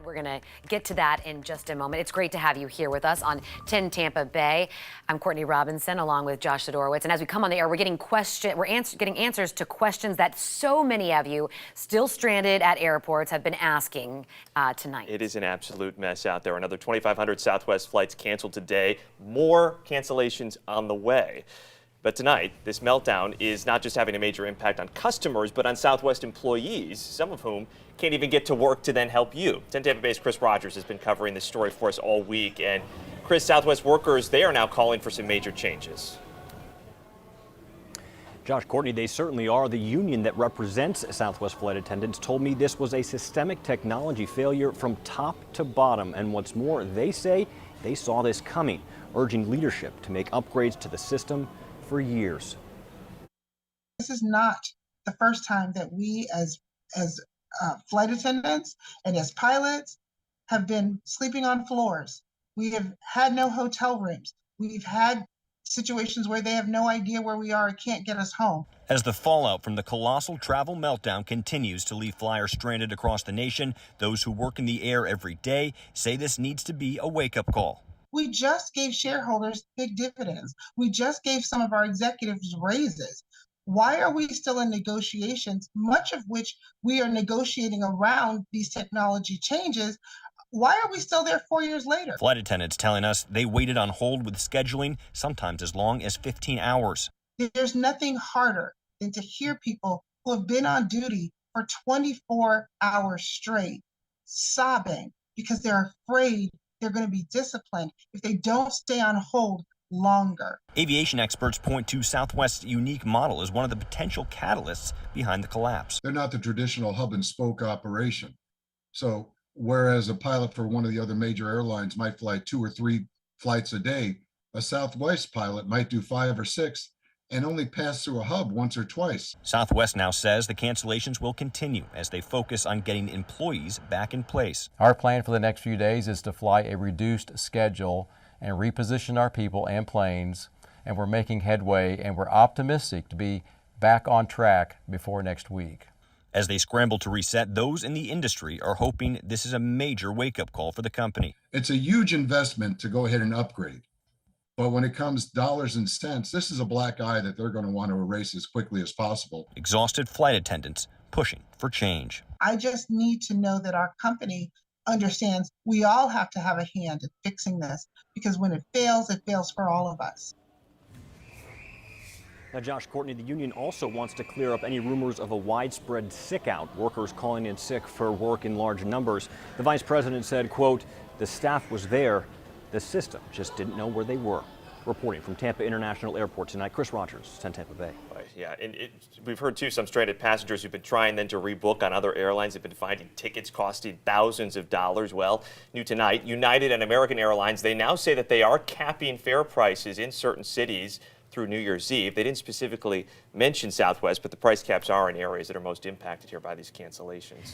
We're going to get to that in just a moment. It's great to have you here with us on 10 Tampa Bay. I'm Courtney Robinson along with Josh Sidorowitz. And as we come on the air, we're getting getting answers to questions that so many of you still stranded at airports have been asking tonight. It is an absolute mess out there. Another 2,500 Southwest flights canceled today. More cancellations on the way. But tonight, this meltdown is not just having a major impact on customers, but on Southwest employees, some of whom can't even get to work to then help you. 10 Tampa Bay's Chris Rogers has been covering this story for us all week. And Chris, Southwest workers, they are now calling for some major changes. Josh, Courtney, they certainly are. The union that represents Southwest flight attendants told me this was a systemic technology failure from top to bottom. And what's more, they say they saw this coming, urging leadership to make upgrades to the system for years. This is not the first time that we as flight attendants and as pilots have been sleeping on floors. We have had no hotel rooms. We've had situations where they have no idea where we are and can't get us home. As the fallout from the colossal travel meltdown continues to leave flyers stranded across the nation, those who work in the air every day say this needs to be a wake-up call. We just gave shareholders big dividends. We just gave some of our executives raises. Why are we still in negotiations, much of which we are negotiating around these technology changes? Why are we still there 4 years later? Flight attendants telling us they waited on hold with scheduling, sometimes as long as 15 hours. There's nothing harder than to hear people who have been on duty for 24 hours straight, sobbing because they're afraid they're going to be disciplined if they don't stay on hold longer. Aviation experts point to Southwest's unique model as one of the potential catalysts behind the collapse. They're not the traditional hub and spoke operation. So whereas a pilot for one of the other major airlines might fly 2 or 3 flights a day, a Southwest pilot might do 5 or 6 and only pass through a hub once or twice. Southwest now says the cancellations will continue as they focus on getting employees back in place. Our plan for the next few days is to fly a reduced schedule and reposition our people and planes, and we're making headway, and we're optimistic to be back on track before next week. As they scramble to reset, those in the industry are hoping this is a major wake-up call for the company. It's a huge investment to go ahead and upgrade. But when it comes dollars and cents, this is a black eye that they're going to want to erase as quickly as possible. Exhausted flight attendants pushing for change. I just need to know that our company understands we all have to have a hand in fixing this, because when it fails for all of us. Now, Josh, Courtney, the union also wants to clear up any rumors of a widespread sick out, workers calling in sick for work in large numbers. The vice president said, quote, "The staff was there. The system just didn't know where they were." Reporting from Tampa International Airport tonight, Chris Rogers, 10 Tampa Bay. Right, yeah, and we've heard too some stranded passengers who've been trying then to rebook on other airlines have been finding tickets costing thousands of dollars. Well, new tonight, United and American Airlines, they now say that they are capping fare prices in certain cities through New Year's Eve. They didn't specifically mention Southwest, but the price caps are in areas that are most impacted here by these cancellations.